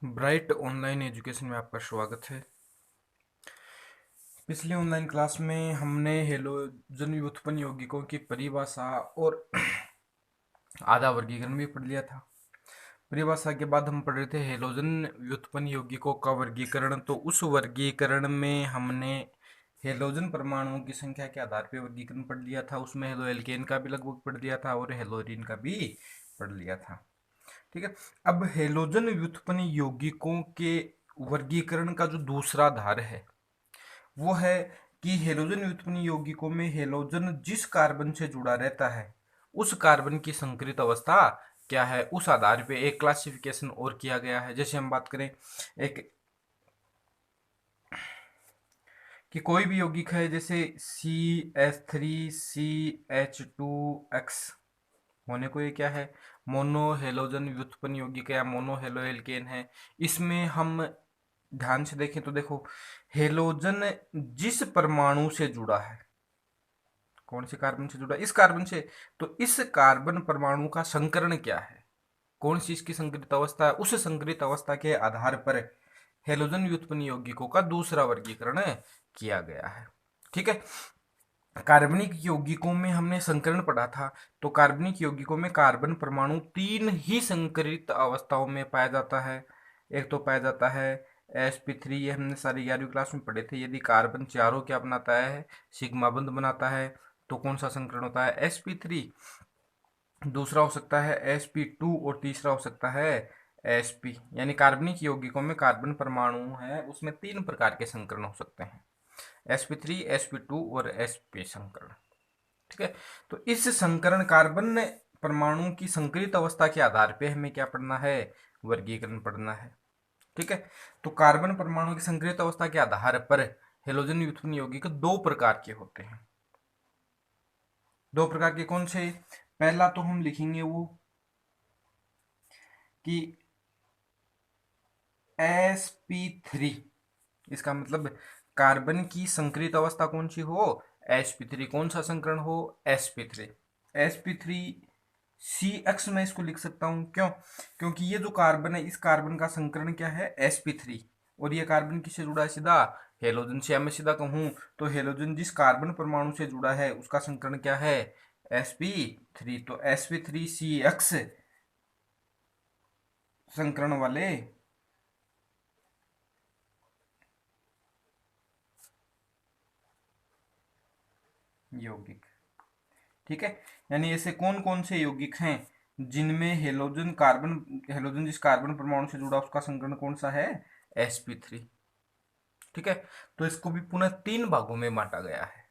Bright online education में आपका स्वागत है। पिछले ऑनलाइन क्लास में हमने हेलोजन व्युत्पन्न यौगिकों की परिभाषा और आधा वर्गीकरण भी पढ़ लिया था। परिभाषा के बाद हम पढ़ रहे थे हेलोजन व्युत्पन्न यौगिकों का वर्गीकरण। तो उस वर्गीकरण में हमने हेलोजन परमाणुओं की संख्या के आधार पर वर्गीकरण पढ़ लिया था। उसमें हेलो एल्केन का भी लगभग पढ़ लिया था और हेलोरीन का भी पढ़ लिया था। ठीक है। अब हेलोजन व्युत्पन्न यौगिकों के वर्गीकरण का जो दूसरा आधार है वो है कि हेलोजन व्युत्पन्न यौगिकों में हेलोजन जिस कार्बन से जुड़ा रहता है उस कार्बन की संकरित अवस्था क्या है, उस आधार पे एक क्लासिफिकेशन और किया गया है। जैसे हम बात करें एक कि कोई भी यौगिक है जैसे CH3CH2X होने को ये क्या है, मोनो हेलोजन व्युत्पन्न यौगिक या मोनो हेलो एल्केन है। इसमें हम ध्यान से देखें तो देखो हेलोजन जिस परमाणु से जुड़ा है, कौन से कार्बन से जुड़ा, इस कार्बन से, तो इस कार्बन परमाणु का संकरण क्या है, कौन सी इसकी संकरित अवस्था है, उस संकरित अवस्था के आधार पर हेलोजन व्युत्पन्न यौगिकों का दूसरा वर्गीकरण किया गया है। ठीक है। कार्बनिक यौगिकों में हमने संकरण पढ़ा था। तो कार्बनिक यौगिकों में कार्बन परमाणु तीन ही संकरित अवस्थाओं में पाया जाता है। एक तो पाया जाता है sp3, ये हमने सारी 11वीं क्लास में पढ़े थे। यदि कार्बन चारों क्या बनाता है, सिग्मा बंध बनाता है, तो कौन सा संकरण होता है, sp3। दूसरा हो सकता है sp2 और तीसरा हो सकता है sp। यानी कार्बनिक यौगिकों में कार्बन परमाणु है उसमें तीन प्रकार के संकरण हो सकते हैं, sp3, sp2 और sp संकरण। ठीक है। तो इस संकरण कार्बन परमाणु की संकरित अवस्था के आधार पे हमें क्या पढ़ना है, वर्गीकरण पढ़ना है। ठीक है। तो कार्बन परमाणु की संकरित अवस्था के आधार पर हेलोजन व्युत्पन्न यौगिक दो प्रकार के होते हैं। दो प्रकार के कौन से, पहला तो हम लिखेंगे वो कि sp3, इसका मतलब कार्बन की संकरित अवस्था कौन सी हो, sp3। कौन सा संकरण हो, sp3। sp3 CX में इसको लिख सकता हूं, क्यों, क्योंकि ये जो कार्बन है इस कार्बन का संकरण क्या है, sp3। और ये कार्बन किससे जुड़ा है, सीधा हेलोजन से। मैं सीधा कहूं तो हेलोजन जिस कार्बन परमाणु से जुड़ा है उसका संकरण क्या है, sp3। तो sp3CX संकरण वाले यौगिक। ठीक है। यानी ऐसे कौन कौन से यौगिक हैं जिनमें हेलोजन जिस कार्बन परमाणु से जुड़ा उसका संकरण कौन सा है, sp3। ठीक है। तो इसको भी पुनः तीन भागों में बांटा गया है।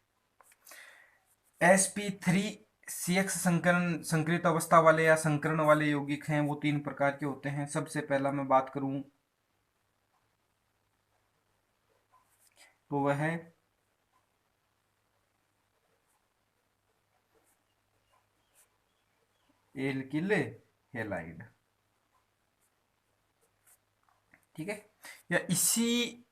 sp3CX संकरण संकरित अवस्था वाले या संकरण वाले यौगिक हैं, वो तीन प्रकार के होते हैं। सबसे पहला मैं बात करूं तो वह है एल्किल हेलाइड। ठीक है। या इसी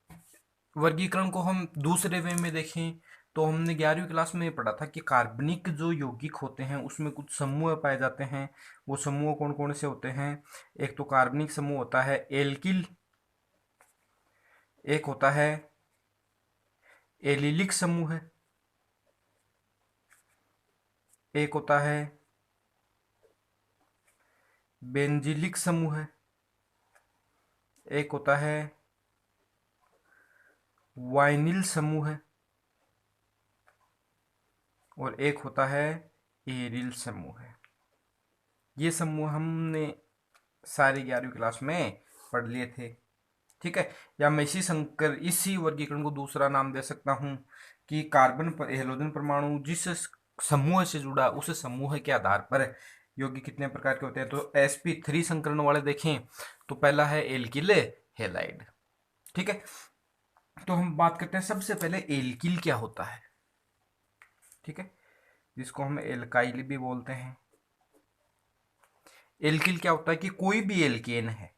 वर्गीकरण को हम दूसरे वे में देखें तो हमने 11वीं क्लास में पढ़ा था कि कार्बनिक जो यौगिक होते हैं उसमें कुछ समूह पाए जाते हैं। वो समूह कौन कौन से होते हैं, एक तो कार्बनिक समूह होता है एल्किल, एक होता है एलिलिक समूह है, एक होता है बेंजिलिक समूह है, एक होता है वाइनिल समूह है, और एक होता है एरिल समूह है। ये समूह हमने सारी 11वीं क्लास में पढ़ लिए थे। ठीक है। या मैं इसी वर्गीकरण को दूसरा नाम दे सकता हूं कि हेलोजन परमाणु जिस समूह से जुड़ा उस समूह के आधार पर यौगिक कितने प्रकार के होते हैं। तो sp3 संकरण वाले देखें तो पहला है एल्किल हेलाइड। ठीक है। तो हम बात करते हैं सबसे पहले एल्किल क्या होता है। ठीक है। जिसको हम एल्काइल भी बोलते हैं। एल्किल क्या होता है कि कोई भी एल्केन है,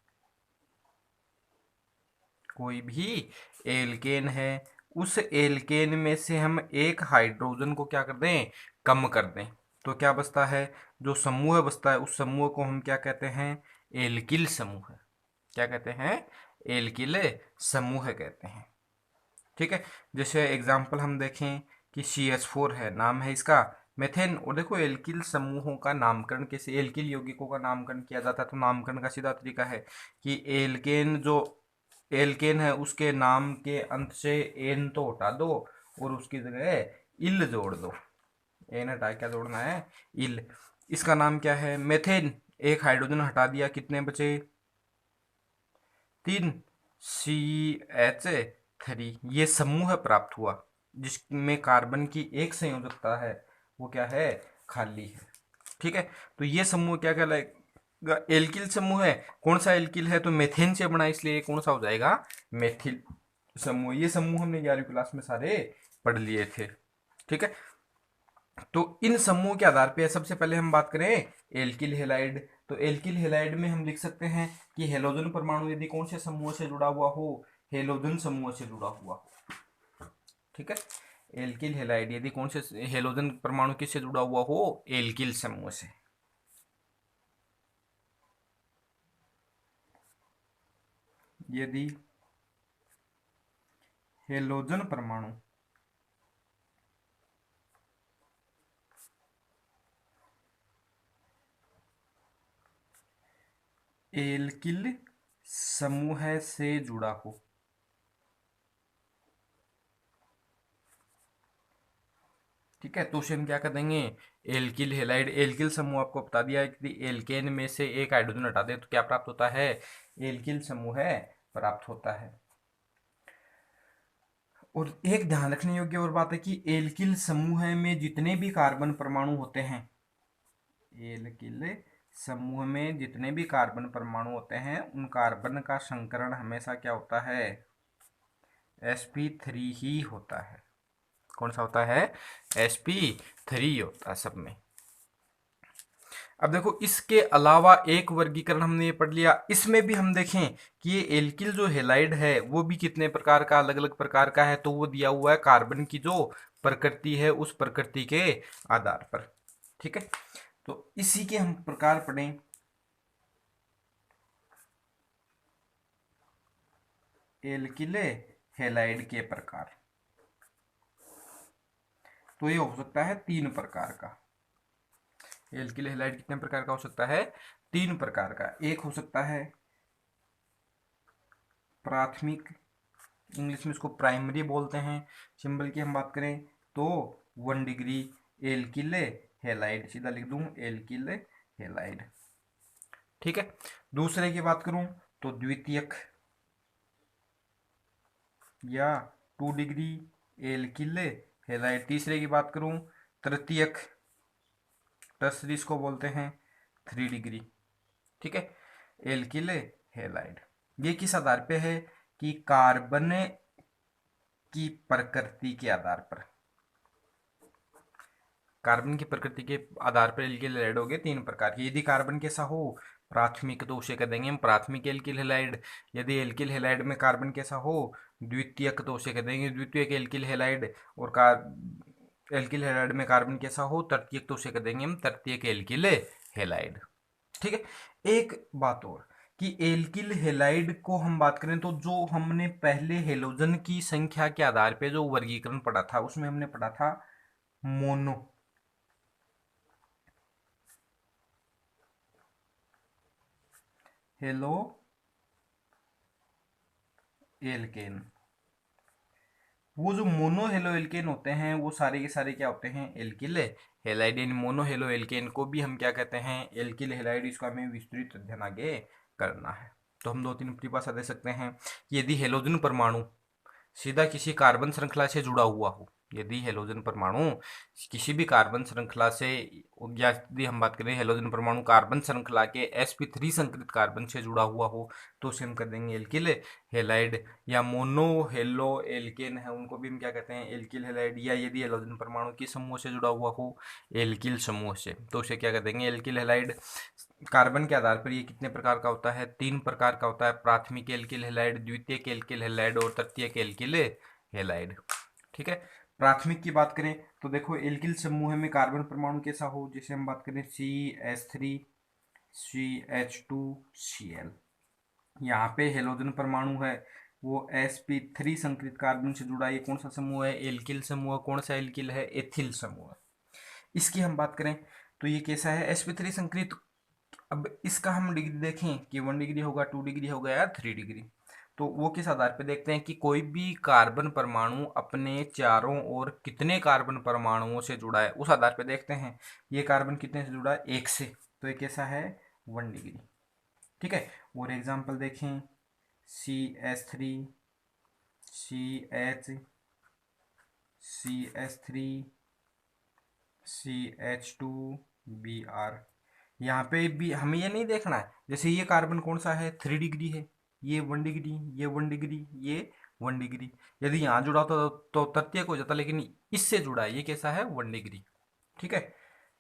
कोई भी एल्केन है, उस एल्केन में से हम एक हाइड्रोजन को क्या कर दें, कम कर दें, तो क्या बचता है, जो समूह बचता है उस समूह को हम क्या कहते हैं, एल्किल समूह। क्या कहते हैं? एल्किल समूह कहते हैं। ठीक है, जैसे एग्जाम्पल हम देखें कि CH4 है, नाम है इसका मेथेन। और देखो एल्किल समूहों का नामकरण कैसे, एल्किल यौगिकों का नामकरण किया जाता है, तो नामकरण का सीधा तरीका है कि एल्केन जो एल्केन है उसके नाम के अंत से एन तो हटा दो और उसकी जगह इल जोड़ दो। एन हटा क्या जोड़ना है? इल। इसका नाम क्या है? मेथेन। एक हाइड्रोजन हटा दिया, कितने बचे? 3। CH3। ये समूह प्राप्त हुआ जिसमें कार्बन की एक संयोजकता है, वो क्या है? खाली है। ठीक है, तो ये समूह क्या कहलाएगा? एल्किल समूह है। कौन सा एल्किल है? तो मेथेन से बना, इसलिए कौन सा हो जाएगा? मेथिल समूह। ये समूह हमने 11वीं क्लास में सारे पढ़ लिए थे। ठीक है, तो इन समूह के आधार पे सबसे पहले हम बात करें एल्किल हेलाइड। तो एल्किल हेलाइड में हम लिख सकते हैं कि हेलोजन परमाणु यदि कौन से समूह से जुड़ा हुआ हो? हेलोजन समूह से जुड़ा हुआ हो। ठीक है, एल्किल हेलाइड यदि कौन से हेलोजन परमाणु किससे जुड़ा हुआ हो? एल्किल समूह से। यदि हेलोजन परमाणु एल्किल समूह से जुड़ा हो, ठीक है, तो उसे हम क्या कर देंगे? Alkyl halide. एल्किल समूह आपको बता दिया है कि एल्केन में से एक हाइड्रोजन हटा दे तो क्या प्राप्त होता है? एल्किल समूह प्राप्त होता है। और एक ध्यान रखने योग्य और बात है कि एल्किल समूह में जितने भी कार्बन परमाणु होते हैं, एल्किल समूह में जितने भी कार्बन परमाणु होते हैं, उन कार्बन का संकरण हमेशा क्या होता है? sp3 ही होता है। कौन सा होता है? sp3 होता है सब में। अब देखो इसके अलावा एक वर्गीकरण हमने ये पढ़ लिया, इसमें भी हम देखें कि ये एल्किल जो हेलाइड है वो भी कितने प्रकार का, अलग अलग प्रकार का है, तो वो दिया हुआ है कार्बन की जो प्रकृति है उस प्रकृति के आधार पर। ठीक है, तो इसी के हम प्रकार पढ़ें। एल्किल हेलाइड के प्रकार, तो ये हो सकता है 3 प्रकार का। एल्किल हेलाइड कितने प्रकार का हो सकता है? 3 प्रकार का। एक हो सकता है प्राथमिक, इंग्लिश में इसको प्राइमरी बोलते हैं। सिंबल की हम बात करें तो 1 डिग्री एल्किल हेलाइड, सीधा लिख दूं एल्किल हेलाइड। ठीक है, दूसरे की बात करूं तो द्वितीयक या 2 डिग्री एल्किल हेलाइड। तीसरे की बात करूं तृतीयक, टर्सरी इसको बोलते हैं 3 डिग्री। ठीक है, एल्किल हेलाइड। ये किस आधार पे है? कि कार्बन की प्रकृति के आधार पर, कार्बन की प्रकृति के आधार पर एल्किल हेलाइड हो गए 3 प्रकार के। यदि कार्बन कैसा हो? प्राथमिक, तो उसे कह देंगे हम प्राथमिक एल्किल हेलाइड। यदि एल्किल हेलाइड में कार्बन कैसा हो? द्वितीयक, तो उसे कह देंगे द्वितीयक एल्किल हेलाइड। और एल्किल हेलाइड में कार्बन कैसा हो? तृतीयक, तो उसे कह देंगे हम तृतीयक एल्किल हेलाइड। ठीक है, एक बात और कि एल्किल हेलाइड को हम बात करें तो जो हमने पहले हेलोजन की संख्या के आधार पे जो वर्गीकरण पढ़ा था उसमें हमने पढ़ा था मोनो, हेलो एल्केन। वो जो मोनो हेलो एल्केन होते हैं वो सारे के सारे क्या होते हैं? Alkyl halide. इन मोनो हेलो एल्केन को भी हम क्या कहते हैं? Alkyl halide. इसका हमें विस्तृत अध्ययन आगे करना है। तो हम 2-3 परिभाषा दे सकते हैं। यदि हेलोजन परमाणु सीधा किसी कार्बन श्रृंखला से जुड़ा हुआ हो, यदि हेलोजन परमाणु किसी भी कार्बन श्रृंखला से, या यदि हम बात करें हेलोजन परमाणु कार्बन श्रृंखला के sp3 संकरित कार्बन से जुड़ा हुआ हो, तो उसे हम कर देंगे एल्किल हेलाइड। या मोनो हेलो एल्केन है, उनको भी हम क्या कहते हैं? Alkyl halide. या यदि हेलोजन परमाणु किस समूह से जुड़ा हुआ हो? एल्किल समूह से, तो उसे क्या कर देंगे? Alkyl halide. कार्बन के आधार पर ये कितने प्रकार का होता है? 3 प्रकार का होता है। प्राथमिक एल्किल हेलाइड, द्वितीयक एल्किल हेलाइड और तृतीयक एल्किल हेलाइड। ठीक है, प्राथमिक की बात करें तो देखो एल्किल समूह में कार्बन परमाणु कैसा हो? जैसे हम बात करें CH3 CH2 Cl। यहाँ पे हेलोजन परमाणु है वो sp3 संकरित कार्बन से जुड़ा। ये कौन सा समूह है? एल्किल समूह। कौन सा एल्किल है? एथिल समूह। इसकी हम बात करें तो ये कैसा है? sp3 संकरित। अब इसका हम डिग्री देखें कि 1 डिग्री होगा, 2 डिग्री होगा या 3 डिग्री। तो वो किस आधार पे देखते हैं कि कोई भी कार्बन परमाणु अपने चारों ओर कितने कार्बन परमाणुओं से जुड़ा है, उस आधार पे देखते हैं। ये कार्बन कितने से जुड़ा है? 1 से। तो ये कैसा है? 1 डिग्री। ठीक है। और एग्जाम्पल देखें, CH3, CH, CH3, CH2, Br। यहाँ पे भी हमें ये नहीं देखना है, जैसे ये कार्बन कौन सा है? 3 डिग्री है, ये 1 डिग्री, ये 1 डिग्री, ये 1 डिग्री। यदि यहाँ जुड़ा होता तो तृतीयक हो जाता, लेकिन इससे जुड़ा है, ये कैसा है? 1 डिग्री। ठीक है।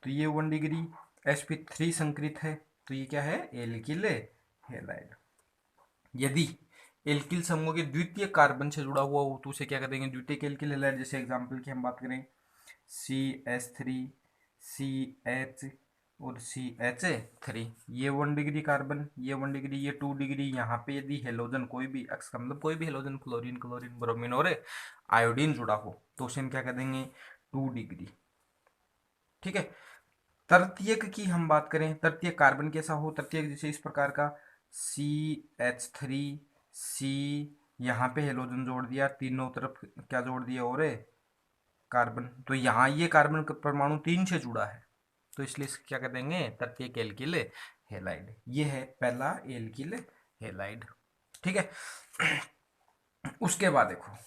तो ये 1 डिग्री sp3 संकरित है। तो ये क्या है? Alkyl halide. यदि एल्किल समूह के द्वितीय कार्बन से जुड़ा हुआ हो तो उसे क्या करेंगे? द्वितीय एल्किल हैलाइड। जैसे एग्जांपल की हम बात करें, CH3, CH और CH3, ये 1 डिग्री कार्बन, ये 1 डिग्री, ये 2 डिग्री। यहाँ पे यदि हेलोजन कोई भी अक्स का मतलब कोई भी हेलोजन, फ्लोरीन, क्लोरीन, ब्रोमीन और आयोडीन जुड़ा हो तो उसे हम क्या कर देंगे? 2 डिग्री। ठीक है। तृतीयक की हम बात करें, तृतीयक कार्बन कैसा हो? तृतीयक जैसे इस प्रकार का, CH3, C, यहाँ पे हेलोजन जोड़ दिया, तीनों तरफ क्या जोड़ दिया? और कार्बन। तो यहाँ ये कार्बन का परमाणु 3 से जुड़ा है, तो इसलिए इसको क्या कर देंगे? तृतीयक एल्किल हैलाइड। ये है पहला एल्किल हैलाइड। ठीक है। उसके बाद देखो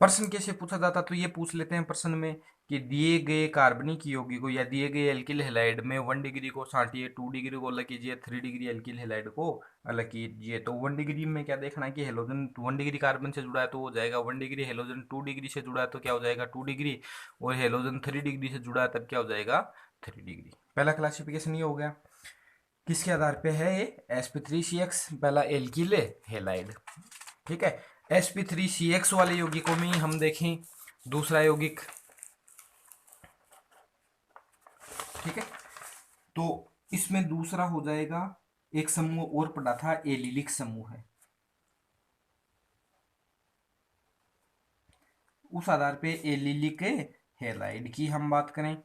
प्रश्न कैसे पूछा जाता, तो ये पूछ लेते हैं प्रश्न में कि दिए गए कार्बनिक यौगिक या दिए गए एल्किल हैलाइड में 1 डिग्री को छांटिए, 2 डिग्री को अलग कीजिए, 3 डिग्री एल्किल हैलाइड को अलग कीजिए। तो 1 डिग्री में क्या देखना है कि हेलोजन 1 डिग्री कार्बन से जुड़ा है तो हो जाएगा 1 डिग्री। हेलोजन 2 डिग्री से जुड़ा है तो क्या हो जाएगा? 2 डिग्री। और हेलोजन 3 डिग्री से जुड़ा है तब क्या हो जाएगा? 3 डिग्री। पहला क्लासिफिकेशन ये हो गया। किसके आधार पे है? ये sp3CX, पहला एल्किल हैलाइड। ठीक है। sp3CX वाले यौगिकों में हम देखें दूसरा यौगिक। ठीक है। तो इसमें दूसरा हो जाएगा, एक समूह और पढ़ा था, एलिलिक समूह है। उस आधार पे एलिलिक हैलाइड की हम बात करें।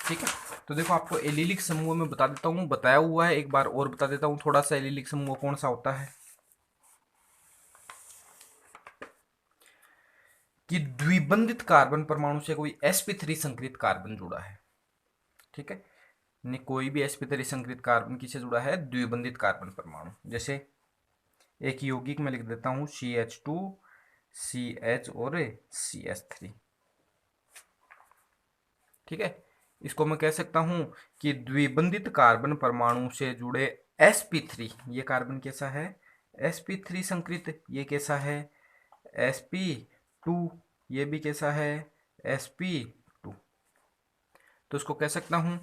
ठीक है। तो देखो आपको एलिलिक समूह में बता देता हूँ, बताया हुआ है, एक बार और बता देता हूँ थोड़ा सा। एलिलिक समूह कौन सा होता है कि द्विबंधित कार्बन परमाणु से कोई sp3 संकरित कार्बन जुड़ा है। ठीक है। नहीं, कोई भी sp3 संकरित कार्बन किससे जुड़ा है? द्विबंधित कार्बन परमाणु। जैसे एक यौगिक में लिख देता हूं, CH2, CH और CH3। ठीक है। इसको मैं कह सकता हूं कि द्विबंधित कार्बन परमाणु से जुड़े sp3, ये कार्बन कैसा है? sp3 संकरित। ये कैसा है? sp2। ये भी कैसा है? sp2। तो इसको कह सकता हूं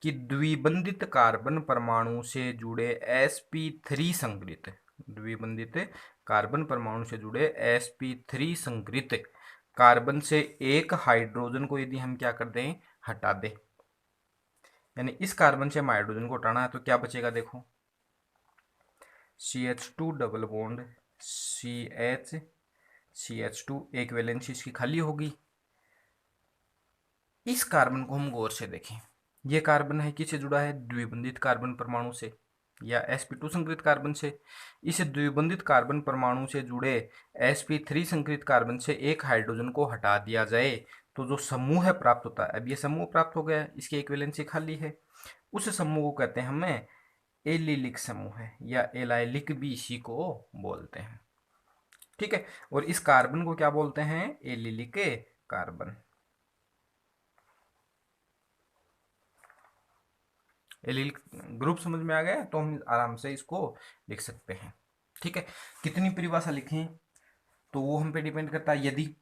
कि द्विबंधित कार्बन परमाणु से जुड़े sp3 संकरित, द्विबंधित कार्बन परमाणु से जुड़े sp3 संकरित कार्बन से एक हाइड्रोजन को यदि हम क्या कर दें? हटा दें। यानी इस कार्बन से हम हाइड्रोजन को हटाना है तो क्या बचेगा? देखो, CH2 double bond CH, CH2, एक वैलेंसी इसकी खाली होगी। इस कार्बन को हम गौर से देखें, ये कार्बन है किससे जुड़ा है? द्विबंधित कार्बन परमाणु से या sp2 संकरित कार्बन से। इस द्विबंधित कार्बन परमाणु से जुड़े sp3 संकरित कार्बन से एक हाइड्रोजन को हटा दिया जाए तो जो समूह प्राप्त होता है, अब ये समूह प्राप्त हो गया, इसकी एक वैलेंसी खाली है, उस समूह को कहते हैं हमें एलिलिक समूह है, या एलाइलिक भी इसी को बोलते हैं। ठीक है। और इस कार्बन को क्या बोलते हैं? Allylic carbon. एलील ग्रुप समझ में आ गया तो हम आराम से इसको लिख सकते हैं। ठीक है। कितनी परिभाषा लिखें तो वो हम पे डिपेंड करता है। यदि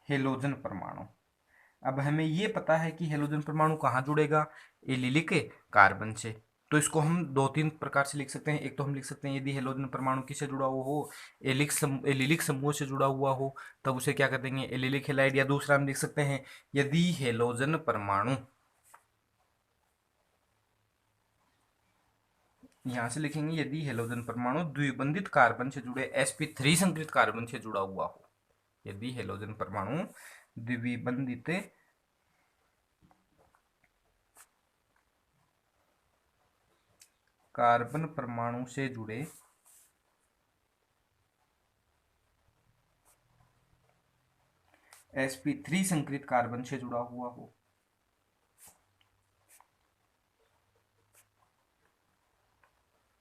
हेलोजन परमाणु, अब हमें ये पता है कि हेलोजन परमाणु कहाँ जुड़ेगा? एलिलिक कार्बन से। तो इसको हम दो तीन प्रकार से लिख सकते हैं। एक तो हम लिख सकते हैं यदि हेलोजन परमाणु किससे जुड़ा हुआ हो, एलिलिक समूह से जुड़ा हुआ हो, तब उसे क्या कर देंगे, एलिलिक हेलाइड। या दूसरा हम लिख सकते हैं यदि हेलोजन परमाणु, यहां से लिखेंगे यदि हेलोजन परमाणु द्विबंधित कार्बन से जुड़े sp3 संकरित कार्बन से जुड़ा हुआ हो। यदि हेलोजन परमाणु द्विबंधित कार्बन परमाणु से जुड़े sp3 संकरित कार्बन से जुड़ा हुआ हो,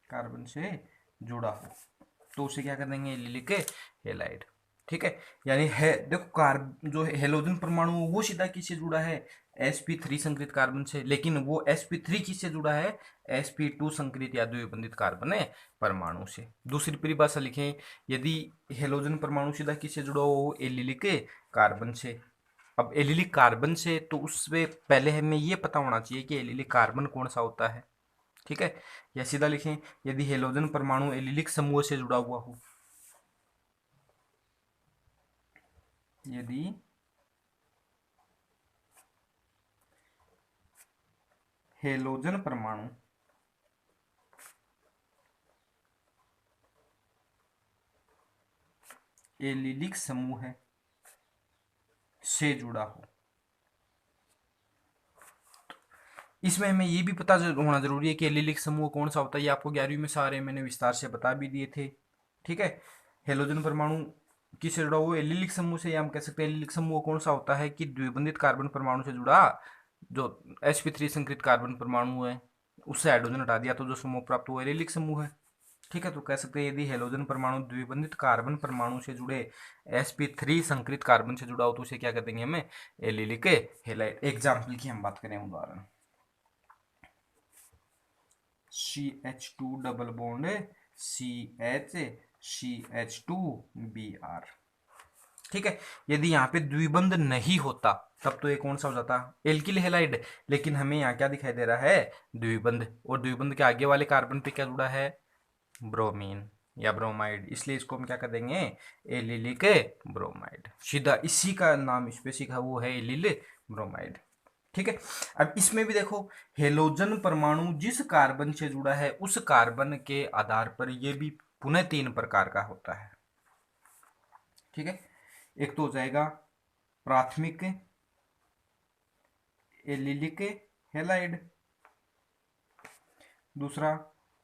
कार्बन से जुड़ा हो, तो उसे क्या कर देंगे, एलिलिक हेलाइड। ठीक है, यानी है देखो कार्ब जो हेलोजन परमाणु वो सीधा किससे जुड़ा है, sp3 संकरित कार्बन से, लेकिन वो sp3 किससे जुड़ा है, sp2 संकरित या द्विबंधित कार्बन परमाणु से। दूसरी परिभाषा लिखें, यदि हेलोजन परमाणु सीधा किससे जुड़ा हो, एलिलिक कार्बन से। अब एलिलिक कार्बन से, तो उससे पहले हमें ये पता होना चाहिए कि एलिलिक कार्बन कौन सा होता है। ठीक है, या सीधा लिखें यदि हेलोजन परमाणु एलिलिक समूह से जुड़ा हुआ हो, यदि हेलोजन परमाणु एलिलिक समूह से जुड़ा हो, इसमें हमें ये भी पता होना जरूरी है कि एलिलिक समूह कौन सा होता है। ये आपको 11वीं में सारे मैंने विस्तार से बता भी दिए थे। ठीक है, हेलोजन परमाणु किससे जुड़ा हुआ, एलिलिक समूह से। या हम कह सकते हैं एलिलिक समूह कौन सा होता है कि द्विबंधित कार्बन परमाणु से जुड़ा, जो sp3 संकरित कार्बन परमाणु है उससे हाइड्रोजन हटा दिया तो जो समूह प्राप्त हुआ एलिलिक समूह है। ठीक है, तो कह सकते हैं यदि हेलोजन परमाणु द्विबंधित कार्बन परमाणु से जुड़े sp3 संकरित कार्बन से जुड़ा हो तो उसे क्या कर देंगे हमें, एलिलिक हेलाइड। एग्जाम्पल की हम बात करें, उदाहरण CH2 double bond CH CH2Br। ठीक है, यदि यहाँ पे द्विबंध नहीं होता तब तो ये कौन सा हो जाता, एल्किल हेलाइड। लेकिन हमें यहाँ क्या दिखाई दे रहा है, द्विबंध, और द्विबंध के आगे वाले कार्बन पे क्या जुड़ा है, ब्रोमीन या ब्रोमाइड, इसलिए इसको हम क्या कर देंगे, एलिलिक ब्रोमाइड। सीधा इसी का नाम इस पे सीखा, वो है एलिल ब्रोमाइड। ठीक है, अब इसमें भी देखो हेलोजन परमाणु जिस कार्बन से जुड़ा है उस कार्बन के आधार पर यह भी पुनः 3 प्रकार का होता है। ठीक है, एक तो हो जाएगा प्राथमिक एलिलिक हेलाइड, दूसरा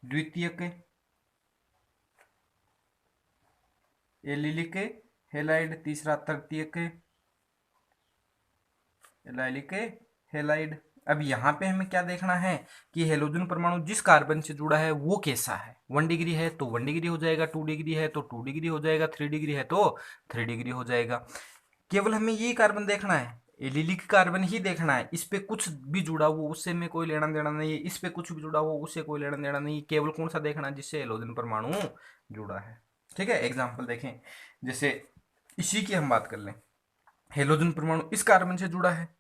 द्वितीयक एलिलिक हेलाइड, तीसरा तृतीयक एलिलिक हेलाइड। अब यहाँ पे हमें क्या देखना है कि हेलोजन परमाणु जिस कार्बन से जुड़ा है वो कैसा है, 1 डिग्री है तो 1 डिग्री हो जाएगा, 2 डिग्री है तो 2 डिग्री हो जाएगा, 3 डिग्री है तो 3 डिग्री हो जाएगा। केवल हमें यही कार्बन देखना है, एलिलिक कार्बन ही देखना है, इस पे कुछ भी जुड़ा हुआ उससे में कोई लेना देना नहीं है, इस पे कुछ भी जुड़ा हुआ उससे कोई लेना देना नहीं, केवल कौन सा देखना है, जिससे हेलोजन परमाणु जुड़ा है। ठीक है, एग्जाम्पल देखें, जैसे इसी की हम बात कर लें, हेलोजन परमाणु इस कार्बन से जुड़ा है,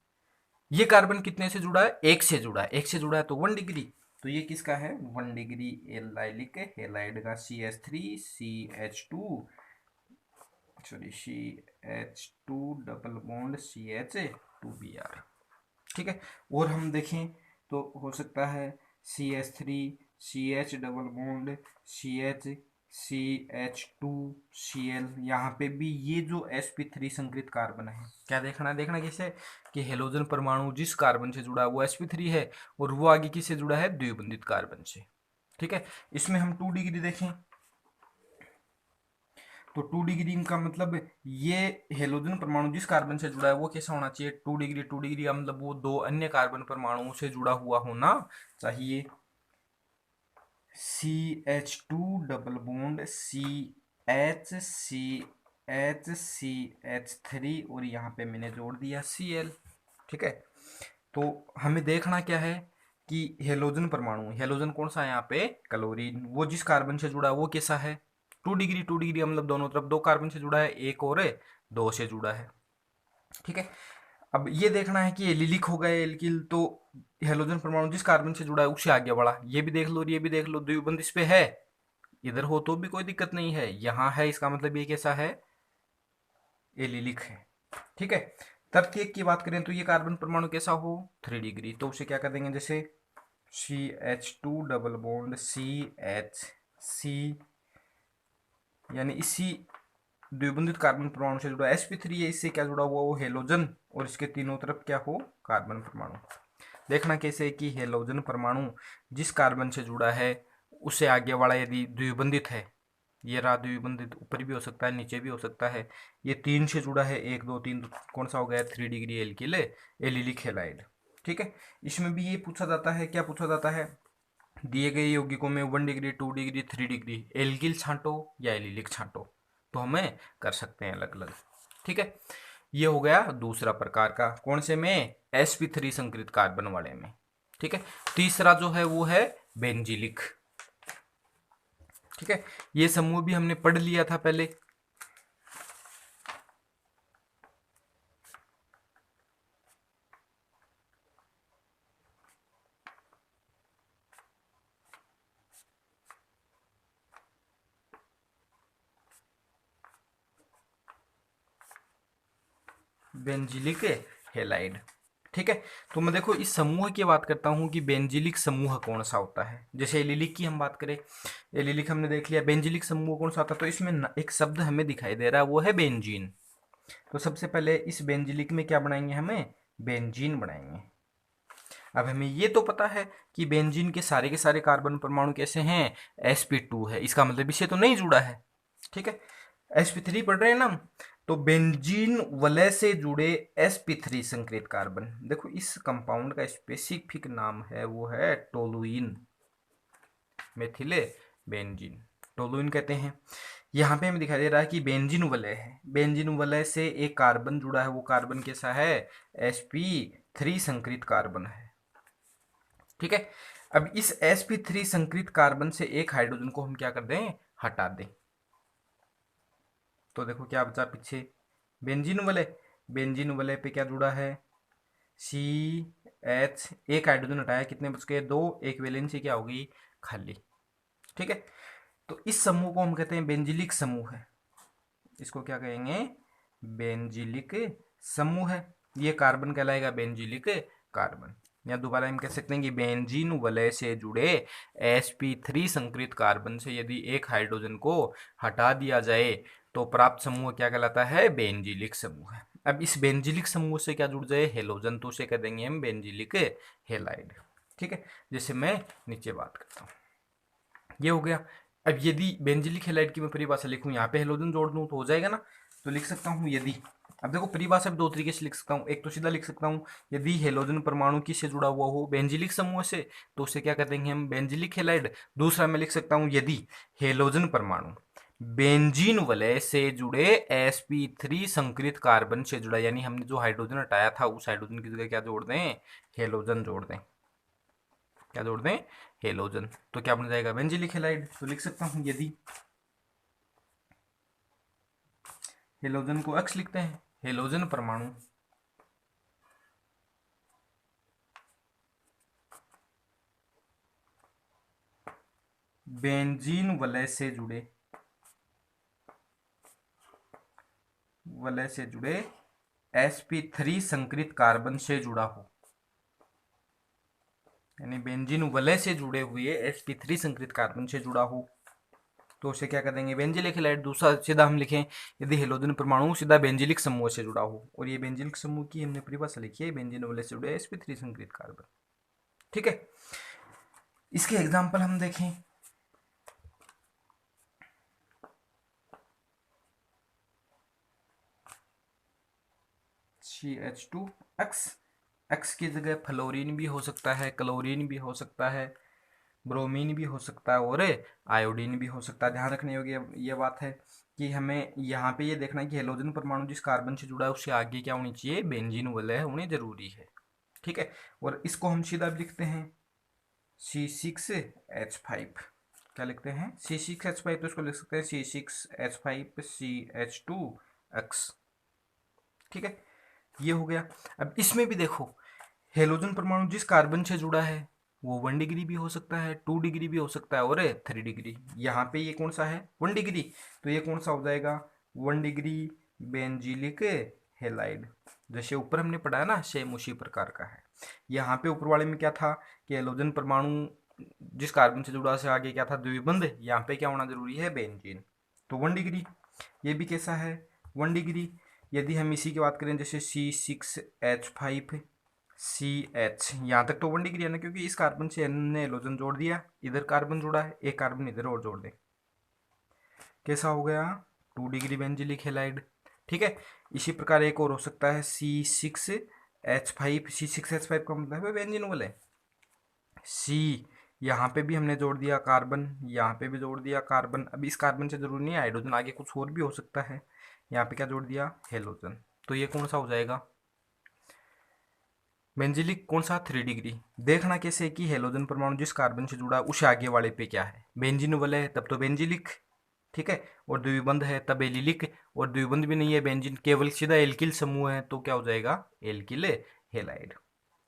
ये कार्बन कितने से जुड़ा है, 1 से जुड़ा है, 1 से जुड़ा है तो 1 डिग्री, तो ये किसका है, 1 डिग्री एलिलिक हेलाइड का CH3 CH2 double bond CH2Br। ठीक है, और हम देखें तो हो सकता है CH3 CH double bond CH CH2Cl। यहाँ पे भी ये जो sp3 संकरित कार्बन है, क्या देखना है, देखना किसे, कि हेलोजन परमाणु जिस कार्बन से जुड़ा है वो sp3 है और वो आगे किससे जुड़ा है, द्विबंधित कार्बन से। ठीक है, इसमें हम 2 डिग्री देखें तो 2 डिग्री का मतलब ये हेलोजन परमाणु जिस कार्बन से जुड़ा है वो कैसा होना चाहिए, 2 डिग्री। 2 डिग्री का मतलब वो 2 अन्य कार्बन परमाणुओं से जुड़ा हुआ होना चाहिए। CH2 डबल बॉन्ड CH और यहाँ पे मैंने जोड़ दिया Cl। ठीक है, तो हमें देखना क्या है कि हेलोजन परमाणु, हेलोजन कौन सा है यहाँ पे, क्लोरीन, वो जिस कार्बन से जुड़ा है वो कैसा है, 2 डिग्री। 2 डिग्री मतलब दोनों तरफ 2 कार्बन से जुड़ा है, 1 और 2 से जुड़ा है। ठीक है, अब ये देखना है कि एलिलिक होगा या एल्किल, तो हेलोजन परमाणु जिस कार्बन से जुड़ा है उससे आगे बढ़ा, ये भी देख लो और ये भी देख लो, द्विबंध इस पे है, इधर हो तो भी कोई दिक्कत नहीं है, यहाँ है, इसका मतलब ये कैसा है, एलिलिक है। ठीक है। तर्क की बात करें तो ये कार्बन परमाणु कैसा हो, 3 डिग्री, तो उसे क्या कर देंगे, जैसे CH2 डबल बॉन्ड CH, यानी इसी द्विबंधित कार्बन परमाणु से जुड़ा sp3 है, इससे क्या जुड़ा हुआ वो हेलोजन, और इसके तीनों तरफ क्या हो, कार्बन परमाणु। देखना कैसे कि हेलोजन परमाणु जिस कार्बन से जुड़ा है उससे आगे वाला यदि द्विबंधित है, ये रहा द्विबंधित, ऊपर भी हो सकता है नीचे भी हो सकता है, ये 3 से जुड़ा है, 1 2 3, तो कौन सा हो गया, 3 डिग्री एल्किल एलिलिक हैलाइड। ठीक है। इसमें भी ये पूछा जाता है, क्या पूछा जाता है, दिए गए यौगिकों में 1 डिग्री 2 डिग्री 3 डिग्री एल्किल छांटो या एलिलिक छांटो, तो हमें कर सकते हैं अलग अलग। ठीक है। ये हो गया दूसरा प्रकार का, कौन से में, sp3 संकरित कार्बन वाले में। ठीक है। तीसरा जो है वो है बेंजिलिक। ठीक है। ये समूह भी हमने पढ़ लिया था पहले। Benzylic halide. ठीक है। तो मैं देखो इस समूह की बात करता हूं कि बेंजिलिक समूह कौन सा होता है। जैसे एलिलिक की हम बात करें, एलिलिक हमने देख लिया, बेंजिलिक समूह कौन सा होता है, तो इसमें एक शब्द हमें दिखाई दे रहा है, वो है बेंजीन। तो सबसे पहले इस बेंजिलिक में क्या बनाएंगे, हमें बेंजीन बनाएंगे। अब हमें ये तो पता है कि बेंजीन के सारे कार्बन परमाणु कैसे हैं, sp2 है, इसका मतलब इससे तो नहीं जुड़ा है। ठीक है। sp3 पढ़ रहे हैं ना हम, तो बेंजीन वलय से जुड़े sp3 संकरित कार्बन, देखो इस कंपाउंड का स्पेसिफिक नाम है वो है टोलुइन, मेथिले बेंजीन, टोलुइन कहते हैं। यहाँ पे हमें दिखाई दे रहा है कि बेंजीन वलय है, बेंजीन वलय से एक कार्बन जुड़ा है, वो कार्बन कैसा है, sp3 संकरित कार्बन है। ठीक है। अब इस sp3 संकरित कार्बन से एक हाइड्रोजन को हम क्या कर दें, हटा दें, तो देखो क्या बचा पीछे, बेंजीन वलय, बेंजीन वलय पे क्या जुड़ा है, CH, एक हाइड्रोजन हटाया, कितने बच गए, 2, एक वैलेंसी क्या होगी, खाली। ठीक है। तो इस समूह को हम कहते हैं बेंजिलिक समूह है, इसको क्या कहेंगे, बेंजिलिक समूह है। ये कार्बन कहलाएगा बेंजिलिक कार्बन, या दोबारा हम कह सकते हैं कि बेंजीन वलय से जुड़े sp3 संकरित कार्बन से यदि एक हाइड्रोजन को हटा दिया जाए तो प्राप्त समूह क्या कहलाता है, बेंजिलिक समूह है। अब इस बेंजिलिक समूह से क्या जुड़ जाए, हेलोजन, तो उसे कह देंगे हम बेंजिलिक हेलाइड। ठीक है। जैसे मैं नीचे बात करता हूँ, ये हो गया। अब यदि बेंजिलिक हैलाइड की मैं परिभाषा लिखूं, यहाँ पे हेलोजन जोड़ दूं तो हो जाएगा ना, तो लिख सकता हूँ यदि, अब देखो परिभाषा भी दो तरीके से लिख सकता हूँ, एक तो सीधा लिख सकता हूँ, यदि हेलोजन परमाणु किससे जुड़ा हुआ हो, बेंजिलिक समूह से, तो उसे क्या कर देंगे हम, बेंजिलिक हैलाइड। दूसरा मैं लिख सकता हूँ यदि हेलोजन परमाणु बेंजीन वलय से जुड़े sp3 संकरित कार्बन से जुड़ा, यानी हमने जो हाइड्रोजन हटाया था उस हाइड्रोजन की जगह क्या जोड़ दें, हेलोजन जोड़ दें, क्या जोड़ दें, हेलोजन, तो क्या बन जाएगा, बेंजिलिक हैलाइड। तो लिख सकता हूं यदि, हेलोजन को X लिखते हैं, हेलोजन परमाणु बेंजीन वलय से जुड़े sp3 संकरित कार्बन से जुड़ा हो, यानी बेंजीन वलय से जुड़े हुए sp3 संकरित कार्बन से जुड़ा हो, तो उसे क्या कर देंगे, बेंजिलिक हैलाइड। दूसरा सीधा हम लिखें, यदि हेलोजन परमाणु सीधा बेंजिलिक समूह से जुड़ा हो, और ये बेंजिलिक समूह की हमने परिभाषा लिखी है, बेंजीन वलय से जुड़े sp3 संकरित कार्बन। ठीक है। इसके एग्जाम्पल हम देखें, CH2X, X की जगह फ्लोरीन भी हो सकता है, क्लोरीन भी हो सकता है, ब्रोमीन भी हो सकता है, और आयोडीन भी हो सकता है। ध्यान रखने योग्य ये बात है कि हमें यहाँ पे ये देखना है कि हेलोजन परमाणु जिस कार्बन से जुड़ा है उससे आगे क्या होनी चाहिए, बेंजीन वलय होनी जरूरी है। ठीक है। और इसको हम सीधा भी लिखते हैं C6H5, क्या लिखते हैं, C6H5, तो इसको लिख सकते हैं C6H5CH2X। ठीक है। ये हो गया। अब इसमें भी देखो, हेलोजन परमाणु जिस कार्बन से जुड़ा है वो 1 डिग्री भी हो सकता है, 2 डिग्री भी हो सकता है, और 3 डिग्री। यहाँ पे ये कौन सा है? 1 डिग्री। तो ये कौन सा हो जाएगा? 1 डिग्री बेंजीलिक हेलाइड। जैसे ऊपर हमने पढ़ा है ना, सेम उसी प्रकार का है। यहाँ पे ऊपर वाले में क्या था कि हेलोजन परमाणु जिस कार्बन से जुड़ा, से आगे क्या था? द्विबंध। यहाँ पे क्या होना जरूरी है? बेंजीन। तो 1 डिग्री। ये भी कैसा है? 1 डिग्री। यदि हम इसी की बात करें, जैसे C6H5 CH, यहाँ तक तो 1 डिग्री है ना, क्योंकि इस कार्बन से N ने हेलोजन जोड़ दिया, इधर कार्बन जोड़ा है, एक कार्बन इधर और जोड़ दे, कैसा हो गया? 2 डिग्री बेंजिलिक हेलाइड। ठीक है। इसी प्रकार एक और हो सकता है C6H5। C6H5 का मतलब है बेंजीनोल है। सी, यहाँ पे भी हमने जोड़ दिया कार्बन, यहाँ पे भी जोड़ दिया कार्बन। अब इस कार्बन से जरूरी नहीं है हाइड्रोजन, आगे कुछ और भी हो सकता है। यहाँ पे क्या जोड़ दिया? हेलोजन। तो ये कौन सा हो जाएगा? बेंजिलिक। कौन सा? 3 डिग्री। देखना कैसे कि हेलोजन परमाणु जिस कार्बन से जुड़ा उसे आगे वाले पे क्या है? बेंजीनोल है तब तो बेंजिलिक। ठीक है। और द्विबंध है तब एलिलिक। और द्विबंध भी नहीं है बेंजीन, केवल सीधा एल्किल समूह है, तो क्या हो जाएगा? Alkyl halide.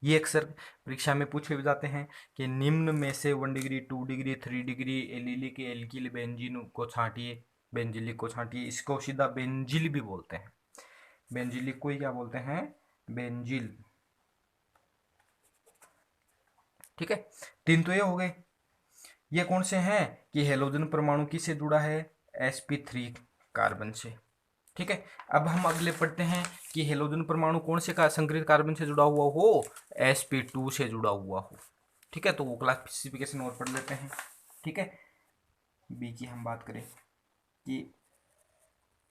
ये अक्सर परीक्षा में पूछे भी जाते हैं कि निम्न में से 1 degree, 2 degree, 3 degree allylic alkyl benzene को छांटिए, बेंजिलिक को छांटिए। इसको सीधा बेंजिल भी बोलते हैं। बेंजिलिक को ही क्या बोलते हैं? बेंजिल। ठीक है। तीन तो ये हो गए। ये कौन से हैं कि हेलोजन परमाणु किससे जुड़ा है? sp3 कार्बन से। ठीक है। अब हम अगले पढ़ते हैं कि हेलोजन परमाणु कौन से का संकरित कार्बन से जुड़ा हुआ हो? sp2 से जुड़ा हुआ हो। ठीक है। तो वो क्लासिफिकेशन और पढ़ लेते हैं। ठीक है। बी की हम बात करें कि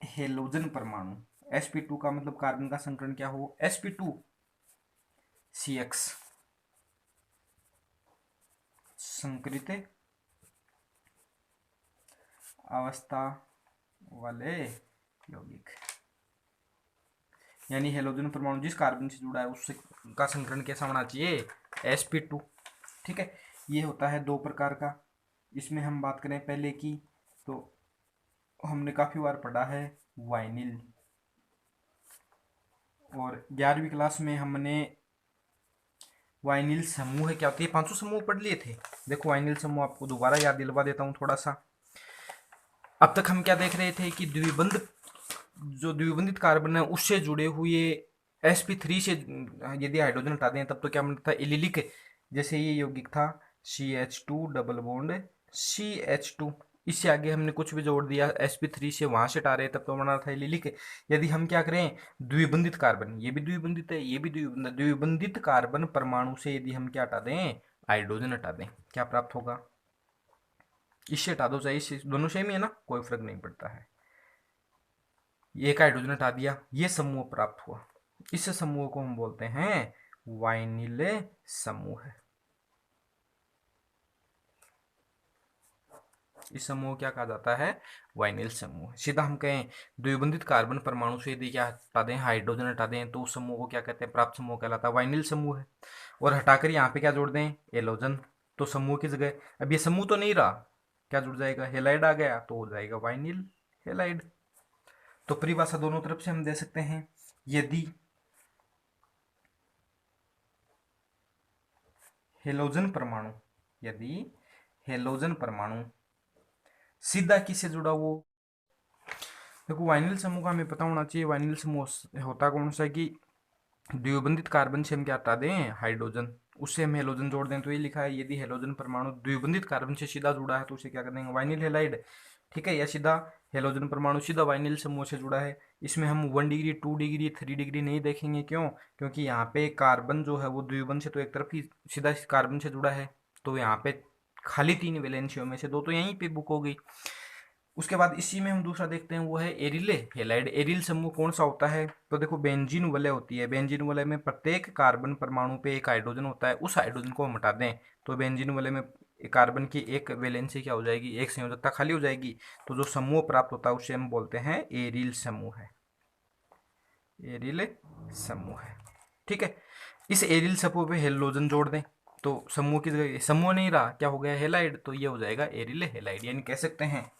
हेलोजन परमाणु sp2 का मतलब कार्बन का संकरण क्या हो? sp2CX संकरित अवस्था वाले यौगिक। यानी हेलोजन परमाणु जिस कार्बन से जुड़ा है उससे का संकरण कैसा होना चाहिए? sp2। ठीक है। ये होता है दो प्रकार का। इसमें हम बात करें पहले की, तो हमने काफी बार पढ़ा है वाइनिल, और 11वीं क्लास में हमने वाइनिल समूह क्या होती है, 500 समूह पढ़ लिए थे। देखो वाइनिल समूह आपको दोबारा याद दिलवा देता हूँ थोड़ा सा। अब तक हम क्या देख रहे थे कि द्विबंध, जो द्विबंधित कार्बन है उससे जुड़े हुए sp3 से यदि हाइड्रोजन हटा दें तब तो क्या बनता है? एलिलिक। जैसे ये यौगिक था CH2 डबल बॉन्ड CH2, इससे आगे हमने कुछ भी जोड़ दिया sp3 से, वहां से हटा रहे तब तो बना था एलिलिक। यदि हम क्या करें, द्विबंधित कार्बन, ये भी द्विबंधित है, ये भी द्विबंधित, द्विबंधित कार्बन परमाणु से यदि हम क्या हटा दें? हाइड्रोजन हटा दें, क्या प्राप्त होगा? इससे हटा दो चाहे इससे, दोनों सेम ही है ना, कोई फर्क नहीं पड़ता है। एक हाइड्रोजन हटा दिया, ये समूह प्राप्त हुआ। इस समूह को हम बोलते हैं वाइनिल समूह। इस समूह क्या कहा जाता है? वाइनिल समूह। सीधा हम कहें द्विबंधित कार्बन परमाणु से यदि क्या हटा दें? हाइड्रोजन हटा दें, तो उस समूह को क्या कहते हैं? प्राप्त समूह कहलाता है वाइनिल समूह है। और हटाकर यहाँ पे क्या जोड़ दें? एलोजन। तो समूह की जगह अब ये समूह तो नहीं रहा, क्या जुड़ जाएगा? हेलाइड आ गया, तो हो जाएगा वाइनिल हेलाइड। तो परिभाषा दोनों तरफ से हम दे सकते हैं। यदि हेलोजन परमाणु, यदि हेलोजन परमाणु सीधा किससे जुड़ा हुआ? देखो वाइनिल समूह का हमें पता होना चाहिए। वाइनिल समूह होता कौन सा है कि द्विबंधित कार्बन से हम क्या हटा दें? हाइड्रोजन, उससे हम हेलोजन जोड़ दें। तो ये लिखा है यदि हेलोजन परमाणु द्विबंधित कार्बन से सीधा जुड़ा है तो उसे क्या कर देंगे? Vinyl halide. ठीक है। या सीधा हेलोजन परमाणु सीधा वाइनिल समूह से जुड़ा है, इसमें हम 1 डिग्री, 2 डिग्री, 3 डिग्री नहीं देखेंगे। क्यों? क्योंकि यहाँ पे कार्बन जो है वो द्विबंध से तो एक तरफ ही सीधा कार्बन से जुड़ा है, तो यहाँ पे खाली 3 वैलेंसियों में से 2 तो यहीं पे बुक हो गई। उसके बाद इसी में हम दूसरा देखते हैं, वो है एरिले हेलाइड। एरिल समूह कौन सा होता है? तो देखो बेंजीन वलय होती है, बेंजीन वलय में प्रत्येक कार्बन परमाणु पे एक हाइड्रोजन होता है, उस हाइड्रोजन को हम हटा दें तो बेंजीन वलय में कार्बन की एक वैलेंसी क्या हो जाएगी? एक संयोजकता खाली हो जाएगी। तो जो समूह प्राप्त होता है उसे हम बोलते हैं एरिल समूह है। एरिल समूह है। ठीक है। इस एरिल समूह पे हेलोजन जोड़ दें तो समूह की जगह समूह नहीं रहा, क्या हो गया? हेलाइड। तो ये हो जाएगा एरिल हेलाइड। यानी कह सकते हैं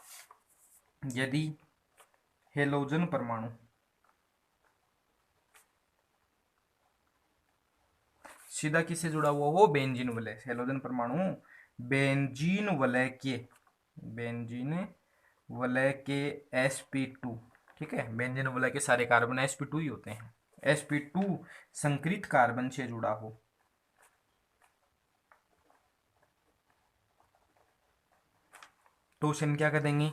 यदि हेलोजन परमाणु सीधा किससे जुड़ा हुआ वो बेंजीन वलय, हेलोजन परमाणु बेंजीन वलय के sp2, ठीक है, बेंजीन वलय के सारे कार्बन sp2 ही होते हैं, sp2 संकरित कार्बन से जुड़ा हो तो उसे हम क्या कर देंगे,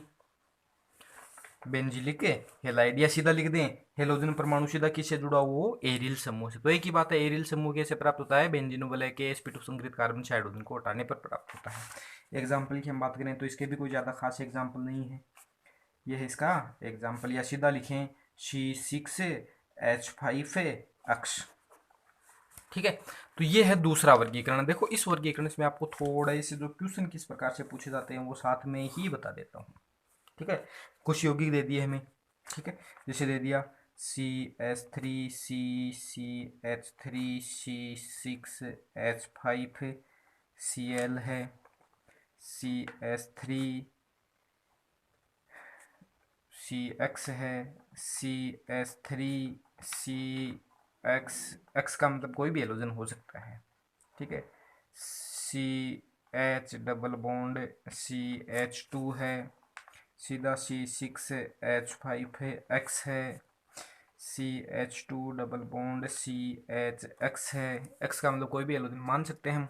बेंजिलिक हेलाइड, या सीधा लिख दें हेलोजन परमाणु सीधा किससे जुड़ा हुआ हो, एरिल समूह से। तो एक ही बात है, एरिल समूह कैसे प्राप्त होता है, बेंजीन वलय के sp2 संकरित कार्बन से हाइड्रोजन को हटाने पर प्राप्त होता है। एग्जाम्पल की हम बात करें तो इसके भी कोई ज़्यादा खास एग्जाम्पल नहीं है, ये है इसका एग्जाम्पल, या सीधा लिखें C6H5 अक्ष, ठीक है। तो ये है दूसरा वर्गीकरण। देखो इस वर्गीकरण में आपको थोड़े से जो क्वेश्चन किस प्रकार से पूछे जाते हैं वो साथ में ही बता देता हूँ, ठीक है। कुछ यौगिक दे दिए हमें, ठीक है, जैसे दे दिया CH3 CCH3 C6H5 Cl है, CH3 CX है, CH3 CX का मतलब कोई भी हेलोजन हो सकता है, ठीक है। CH डबल बॉन्ड CH2 है, सीधा C6H5 है, X है, CH2 डबल बॉन्ड CHX है, X का मतलब कोई भी हेलोजन मान सकते हैं हम,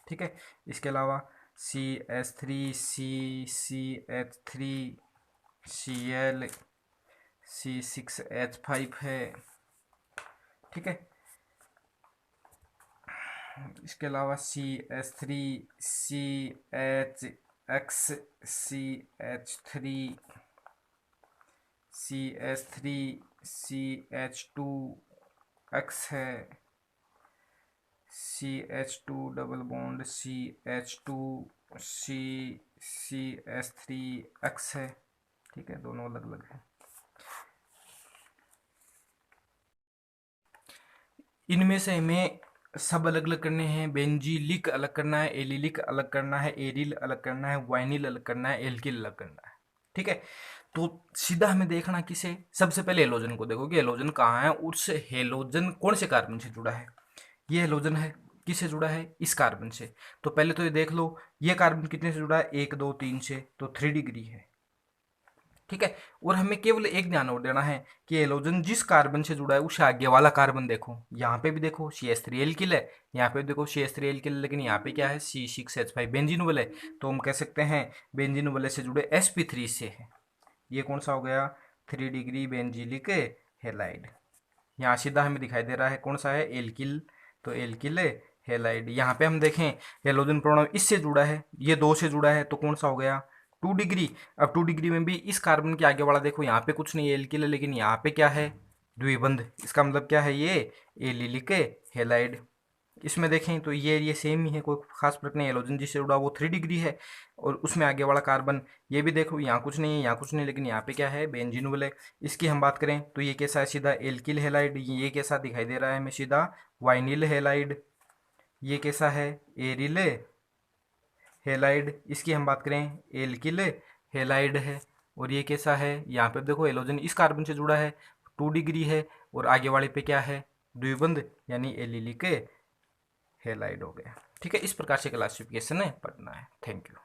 ठीक है। इसके अलावा CH3 CCH3 Cl C6H5 है, ठीक है। इसके अलावा CH3 CHX CH3 CH3 CH2X है, CH2 double bond CH2 CH3X है, ठीक है, दोनों अलग अलग है। इनमें से हमें सब अलग अलग करने हैं, बेंजीलिक अलग करना है, एलिलिक अलग करना है, एरिल अलग करना है, वाइनिल अलग करना है, एल्किल अलग करना है, ठीक है। तो सीधा हमें देखना किसे, सबसे पहले हेलोजन को देखो कि हेलोजन कहाँ है, उस हेलोजन कौन से कार्बन से जुड़ा है, ये हेलोजन है, किससे जुड़ा है, इस कार्बन से। तो पहले तो ये देख लो ये कार्बन कितने से जुड़ा है, 1 2 3 से, तो 3 डिग्री है, ठीक है। और हमें केवल एक ध्यान और देना है कि हेलोजन जिस कार्बन से जुड़ा है उससे आगे वाला कार्बन देखो, यहाँ पे भी देखो CH3 एल्किल है, यहाँ पे भी देखो CH3 एल्किल, लेकिन यहाँ पे क्या है C6H5 बेंजीन वलय, तो हम कह सकते हैं बेंजीन वलय से जुड़े sp3 से है, ये कौन सा हो गया, 3 डिग्री बेंजीलिक हेलाइड। यहाँ सीधा हमें दिखाई दे रहा है कौन सा है, एल्किल, तो एल्किल हेलाइड। यहाँ पे हम देखें हेलोजन परमाणु इससे जुड़ा है, ये 2 से जुड़ा है, तो कौन सा हो गया, 2 डिग्री। अब 2 डिग्री में भी इस कार्बन के आगे वाला देखो, यहाँ पे कुछ नहीं है एल्किल है, लेकिन यहाँ पे क्या है, द्विबंध, इसका मतलब क्या है, ये एलिलिक हेलाइड। इसमें देखें तो ये सेम ही है, कोई खास फर्क नहीं है, हेलोजन जिससे जुड़ा वो 3 डिग्री है, और उसमें आगे वाला कार्बन ये भी देखो, यहाँ कुछ नहीं है, यहाँ कुछ नहीं, लेकिन यहाँ पे क्या है, बेंजीन वलय। इसकी हम बात करें तो ये कैसा है, सीधा एल्किल हेलाइड, ये कैसा दिखाई दे रहा है हमें, सीधा वाइनिल हेलाइड। ये कैसा है, एरिल हेलाइड। इसकी हम बात करें एल्किल हेलाइड है। और ये कैसा है, यहाँ पे देखो हेलोजन इस कार्बन से जुड़ा है, 2 डिग्री है, और आगे वाले पे क्या है, द्विबंध, यानी एलिलिक हेलाइड हो गया, ठीक है। इस प्रकार से क्लासिफिकेशन है पढ़ना है। Thank you.